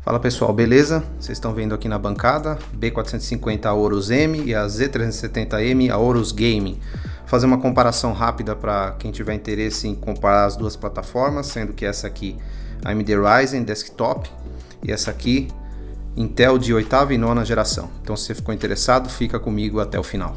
Fala pessoal, beleza? Vocês estão vendo aqui na bancada B450 Aorus M e a Z370M Aorus Gaming. Vou fazer uma comparação rápida para quem tiver interesse em comparar as duas plataformas, sendo que essa aqui AMD Ryzen Desktop e essa aqui Intel de 8ª e 9ª geração. Então se você ficou interessado, fica comigo até o final.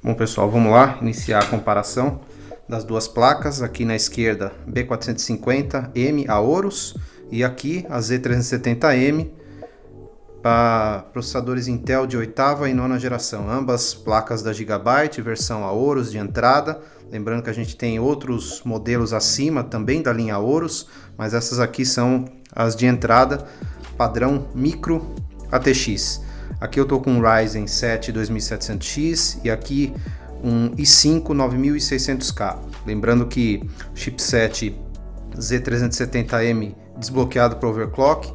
Bom pessoal, vamos lá iniciar a comparação das duas placas. Aqui na esquerda B450M Aorus e aqui a Z370M para processadores Intel de 8ª e 9ª geração, ambas placas da Gigabyte, versão Aorus de entrada. Lembrando que a gente tem outros modelos acima também da linha Aorus, mas essas aqui são as de entrada padrão Micro ATX. Aqui eu estou com um Ryzen 7 2700X e aqui um i5 9600K. Lembrando que o chipset Z370M desbloqueado para overclock,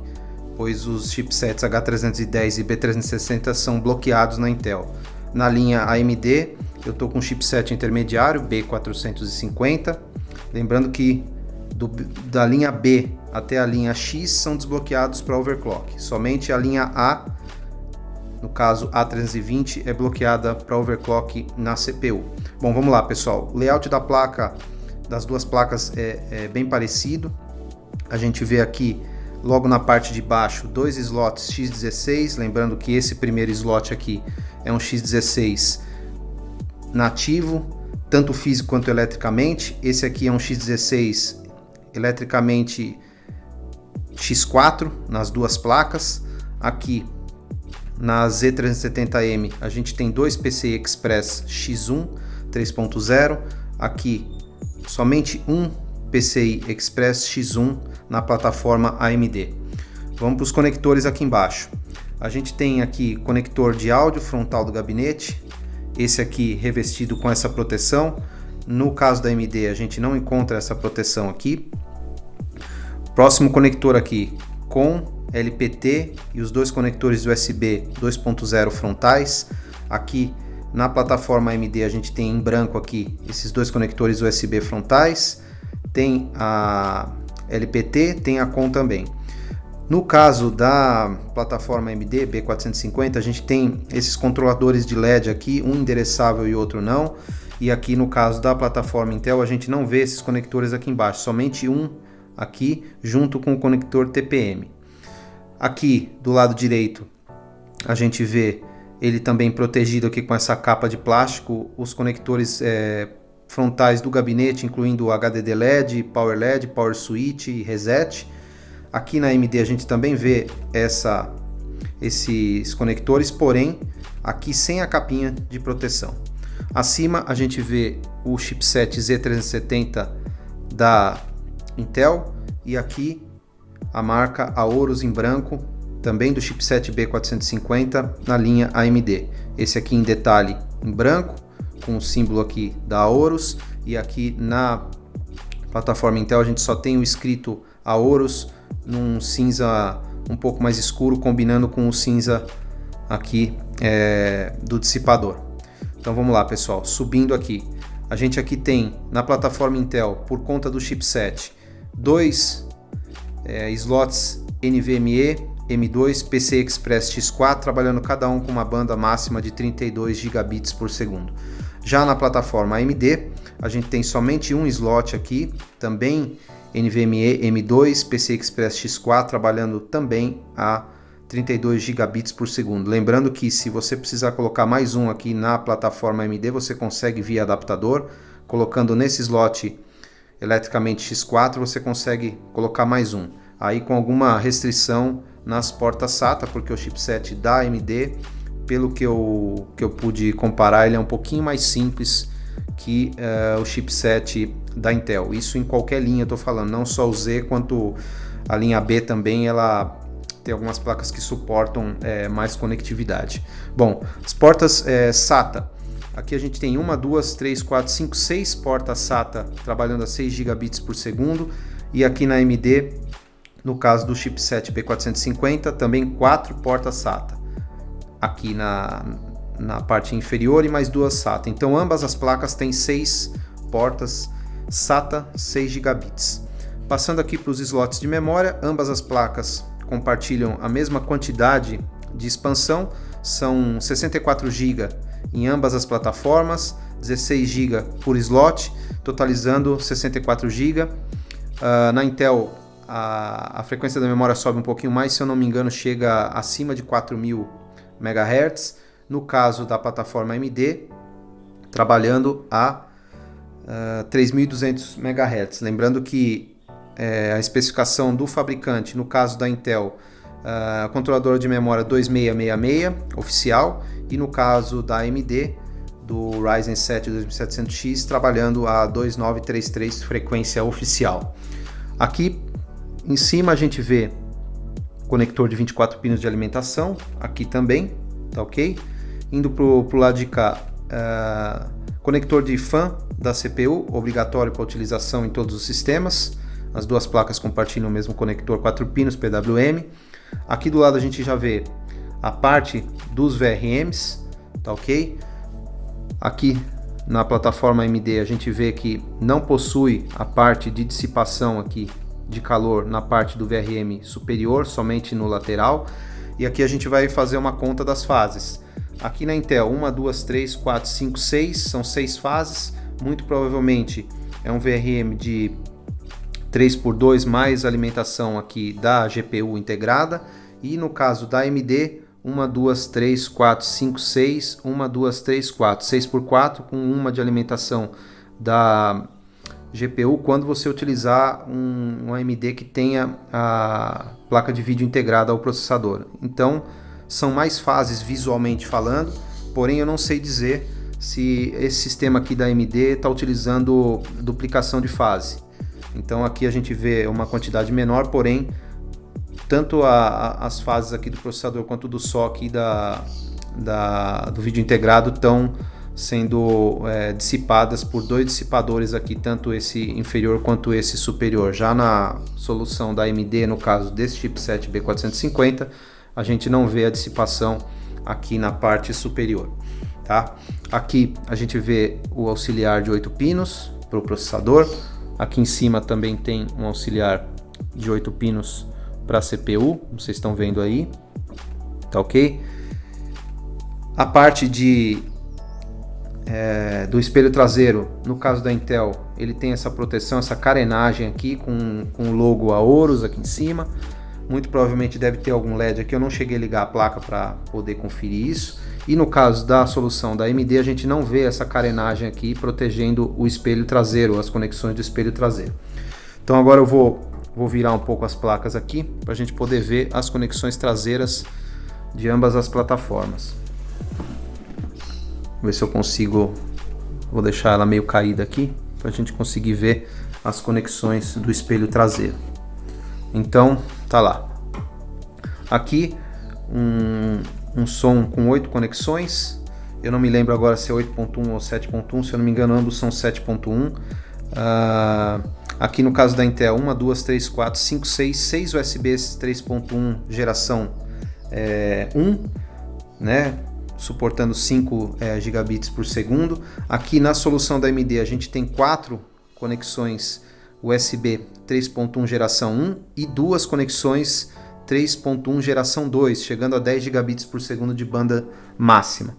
pois os chipsets H310 e B360 são bloqueados na Intel. Na linha AMD eu estou com um chipset intermediário B450. Lembrando que da linha B até a linha X são desbloqueados para overclock. Somente a linha A, no caso A320, é bloqueada para overclock na CPU. Bom, vamos lá pessoal, o layout da placa, das duas placas é bem parecido. A gente vê aqui logo na parte de baixo dois slots X16, lembrando que esse primeiro slot aqui é um X16 nativo, tanto físico quanto eletricamente. Esse aqui é um X16 eletricamente X4 nas duas placas. Aqui na Z370M a gente tem dois PCI Express X1 3.0, aqui somente um PCI Express X1 na plataforma AMD. Vamos para os conectores aqui embaixo. A gente tem aqui conector de áudio frontal do gabinete, esse aqui revestido com essa proteção. No caso da AMD a gente não encontra essa proteção aqui. Próximo conector aqui com LPT e os dois conectores USB 2.0 frontais. Aqui na plataforma AMD a gente tem em branco aqui esses dois conectores USB frontais. Tem a LPT, tem a COM também. No caso da plataforma AMD B450 a gente tem esses controladores de LED aqui, um endereçável e outro não. E aqui no caso da plataforma Intel a gente não vê esses conectores aqui embaixo, somente um aqui junto com o conector TPM. Aqui do lado direito a gente vê ele também protegido aqui com essa capa de plástico, os conectores frontais do gabinete, incluindo o HDD LED, Power LED, Power Switch e Reset. Aqui na AMD a gente também vê esses conectores, porém aqui sem a capinha de proteção. Acima a gente vê o chipset Z370 da Intel e aqui a marca Aorus em branco, também do chipset B450 na linha AMD. Esse aqui em detalhe em branco, com o símbolo aqui da Aorus, e aqui na plataforma Intel a gente só tem o escrito Aorus num cinza um pouco mais escuro, combinando com o cinza aqui do dissipador. Então vamos lá pessoal, subindo aqui, a gente aqui tem na plataforma Intel, por conta do chipset, dois slots NVMe M2 PCI Express X4, trabalhando cada um com uma banda máxima de 32 gigabits por segundo. Já na plataforma AMD, a gente tem somente um slot aqui, também NVMe M2 PCI Express X4, trabalhando também a 32 gigabits por segundo. Lembrando que se você precisar colocar mais um aqui na plataforma AMD, você consegue via adaptador, colocando nesse slot eletricamente X4, você consegue colocar mais um. Aí com alguma restrição nas portas SATA, porque o chipset da AMD, pelo que eu pude comparar, ele é um pouquinho mais simples que o chipset da Intel. Isso em qualquer linha eu estou falando, não só o Z, quanto a linha B também, ela tem algumas placas que suportam mais conectividade. Bom, as portas SATA. Aqui a gente tem 1, 2, 3, 4, 5, 6 portas SATA trabalhando a 6 gigabits por segundo. E aqui na AMD No caso do chipset B450, também 4 portas SATA aqui na parte inferior e mais 2 SATA. Então ambas as placas têm 6 portas SATA 6 gigabits. Passando aqui para os slots de memória, ambas as placas compartilham a mesma quantidade de expansão, são 64 GB em ambas as plataformas, 16 GB por slot, totalizando 64 GB. Na Intel a frequência da memória sobe um pouquinho mais, se eu não me engano chega acima de 4000 MHz. No caso da plataforma AMD, trabalhando a 3200 MHz. Lembrando que a especificação do fabricante, no caso da Intel, controlador de memória 2666 oficial, e no caso da AMD, do Ryzen 7 2700X, trabalhando a 2933 frequência oficial. Aqui em cima a gente vê conector de 24 pinos de alimentação, aqui também, tá ok? Indo para o lado de cá, conector de fan da CPU, obrigatório para utilização em todos os sistemas. As duas placas compartilham o mesmo conector 4 pinos PWM. Aqui do lado a gente já vê a parte dos VRMs, tá ok? Aqui na plataforma AMD a gente vê que não possui a parte de dissipação aqui de calor na parte do VRM superior, somente no lateral. E aqui a gente vai fazer uma conta das fases. Aqui na Intel, 1, 2, 3, 4, 5, 6, são 6 fases. Muito provavelmente é um VRM de 3x2 mais alimentação aqui da GPU integrada. E no caso da AMD, 1, 2, 3, 4, 5, 6, 1, 2, 3, 4, 6x4 com uma de alimentação da GPU quando você utilizar um AMD que tenha a placa de vídeo integrada ao processador. Então são mais fases visualmente falando, porém eu não sei dizer se esse sistema aqui da AMD está utilizando duplicação de fase. Então aqui a gente vê uma quantidade menor, porém tanto as fases aqui do processador quanto do SoC do vídeo integrado estão sendo dissipadas por 2 dissipadores aqui, tanto esse inferior quanto esse superior. Já na solução da AMD, no caso desse chipset B450, a gente não vê a dissipação aqui na parte superior, tá? Aqui a gente vê o auxiliar de 8 pinos para o processador. Aqui em cima também tem um auxiliar de 8 pinos para a CPU, vocês estão vendo aí, tá ok? A parte do espelho traseiro, no caso da Intel, ele tem essa proteção, essa carenagem aqui com o logo Aorus aqui em cima. Muito provavelmente deve ter algum LED aqui, eu não cheguei a ligar a placa para poder conferir isso. E no caso da solução da AMD, a gente não vê essa carenagem aqui protegendo o espelho traseiro, as conexões do espelho traseiro. Então agora eu vou virar um pouco as placas aqui para a gente poder ver as conexões traseiras de ambas as plataformas. Vou ver se eu consigo, vou deixar ela meio caída aqui para a gente conseguir ver as conexões do espelho traseiro. Então tá lá. Aqui um som com 8 conexões. Eu não me lembro agora se é 8.1 ou 7.1, se eu não me engano ambos são 7.1. Aqui no caso da Intel, 1, 2, 3, 4, 5, 6 USBs 3.1 geração 1, né? Suportando 5 gigabits por segundo. Aqui na solução da AMD a gente tem 4 conexões USB 3.1 geração 1 e 2 conexões 3.1 geração 2, chegando a 10 gigabits por segundo de banda máxima.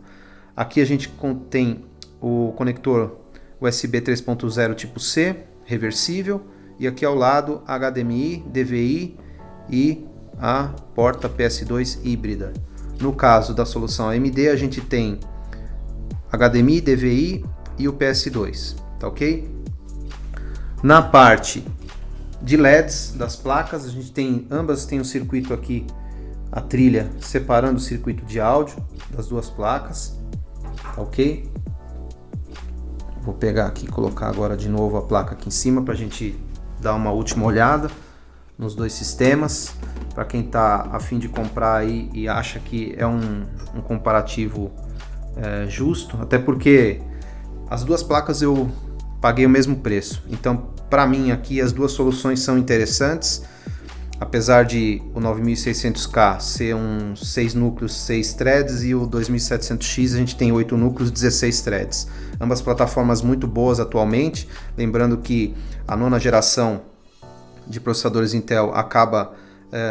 Aqui a gente tem o conector USB 3.0 tipo C, reversível, e aqui ao lado HDMI, DVI e a porta PS2 híbrida. No caso da solução AMD, a gente tem HDMI, DVI e o PS2, tá ok? Na parte de LEDs das placas, a gente tem, ambas têm um circuito aqui, a trilha separando o circuito de áudio das duas placas, tá ok? Vou pegar aqui e colocar agora de novo a placa aqui em cima para a gente dar uma última olhada nos dois sistemas. Para quem está a fim de comprar aí e acha que é um comparativo justo, até porque as duas placas eu paguei o mesmo preço. Então, para mim aqui as duas soluções são interessantes. apesar de o 9600K ser um 6 núcleos, 6 threads, e o 2700X a gente tem 8 núcleos, 16 threads. Ambas plataformas muito boas atualmente, lembrando que a 9ª geração de processadores Intel acaba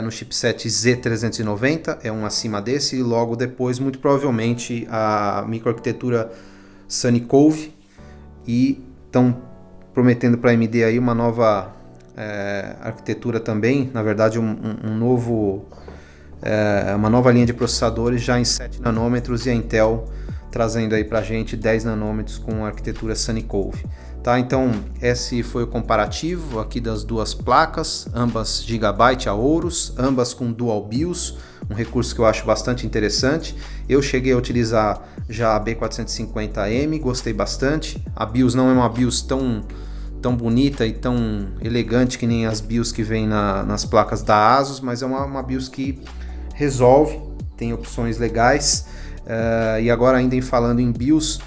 no chipset Z390, é um acima desse, e logo depois, muito provavelmente, a microarquitetura Sunny Cove, e estão prometendo para a AMD aí uma nova arquitetura também, na verdade uma nova linha de processadores já em 7 nanômetros, e a Intel trazendo aí para a gente 10 nanômetros com a arquitetura Sunny Cove. Tá, então esse foi o comparativo aqui das duas placas, ambas Gigabyte Aorus, ambas com Dual BIOS, um recurso que eu acho bastante interessante. Eu cheguei a utilizar já a B450M, gostei bastante. A BIOS não é uma BIOS tão bonita e tão elegante que nem as BIOS que vem nas placas da ASUS, mas é uma BIOS que resolve, tem opções legais. E agora, ainda falando em BIOS,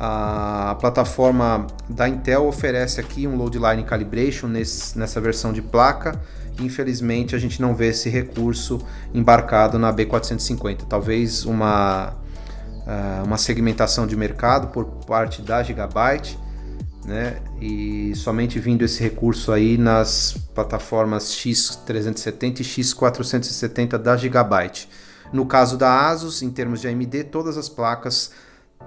a plataforma da Intel oferece aqui um Load Line Calibration nessa versão de placa. Infelizmente a gente não vê esse recurso embarcado na B450. Talvez uma segmentação de mercado por parte da Gigabyte, né? E somente vindo esse recurso aí nas plataformas X370 e X470 da Gigabyte. No caso da ASUS, em termos de AMD, todas as placas,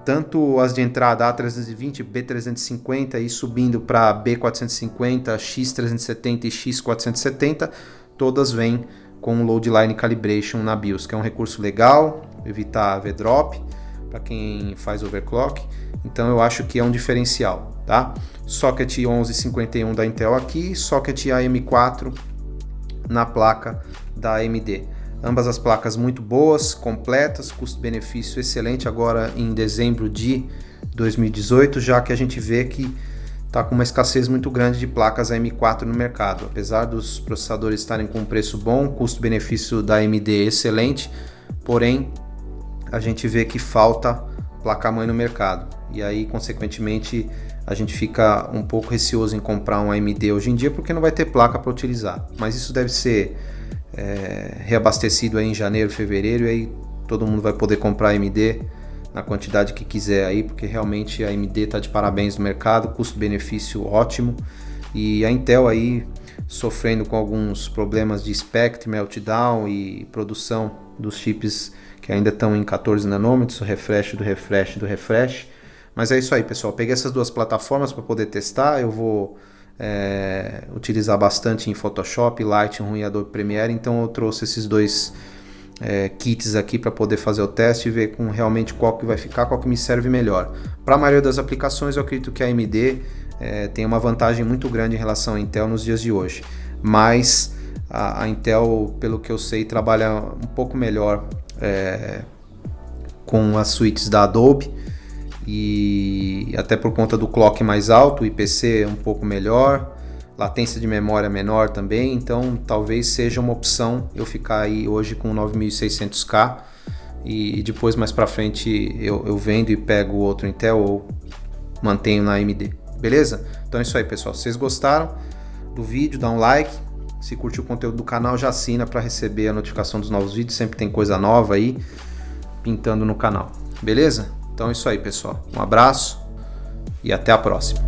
tanto as de entrada A320, B350 e subindo para B450, X370 e X470, todas vêm com Load Line Calibration na BIOS, que é um recurso legal, evitar V-drop para quem faz overclock. Então eu acho que é um diferencial, tá? Socket 1151 da Intel aqui, socket AM4 na placa da AMD. Ambas as placas muito boas, completas, custo-benefício excelente agora em dezembro de 2018, já que a gente vê que está com uma escassez muito grande de placas AM4 no mercado. Apesar dos processadores estarem com um preço bom, custo-benefício da AMD excelente, porém a gente vê que falta placa-mãe no mercado. E aí, consequentemente, a gente fica um pouco receoso em comprar um AMD hoje em dia, porque não vai ter placa para utilizar. Mas isso deve ser reabastecido aí em janeiro, fevereiro, e aí todo mundo vai poder comprar AMD na quantidade que quiser aí, porque realmente a AMD está de parabéns no mercado, custo-benefício ótimo, e a Intel aí sofrendo com alguns problemas de spec, meltdown e produção dos chips que ainda estão em 14 nanômetros, refresh do refresh. Mas é isso aí, pessoal, peguei essas duas plataformas para poder testar. Eu vou utilizar bastante em Photoshop, Lightroom e Adobe Premiere, então eu trouxe esses dois kits aqui para poder fazer o teste e ver realmente qual que vai ficar, qual que me serve melhor. Para a maioria das aplicações eu acredito que a AMD tem uma vantagem muito grande em relação à Intel nos dias de hoje, mas a Intel, pelo que eu sei, trabalha um pouco melhor com as suítes da Adobe, e até por conta do clock mais alto, o IPC é um pouco melhor, latência de memória menor também, então talvez seja uma opção eu ficar aí hoje com 9600K e depois mais para frente eu vendo e pego outro Intel ou mantenho na AMD, beleza? Então é isso aí, pessoal, se vocês gostaram do vídeo, dá um like, se curtiu o conteúdo do canal já assina para receber a notificação dos novos vídeos, sempre tem coisa nova aí pintando no canal, beleza? Então é isso aí, pessoal. Um abraço e até a próxima.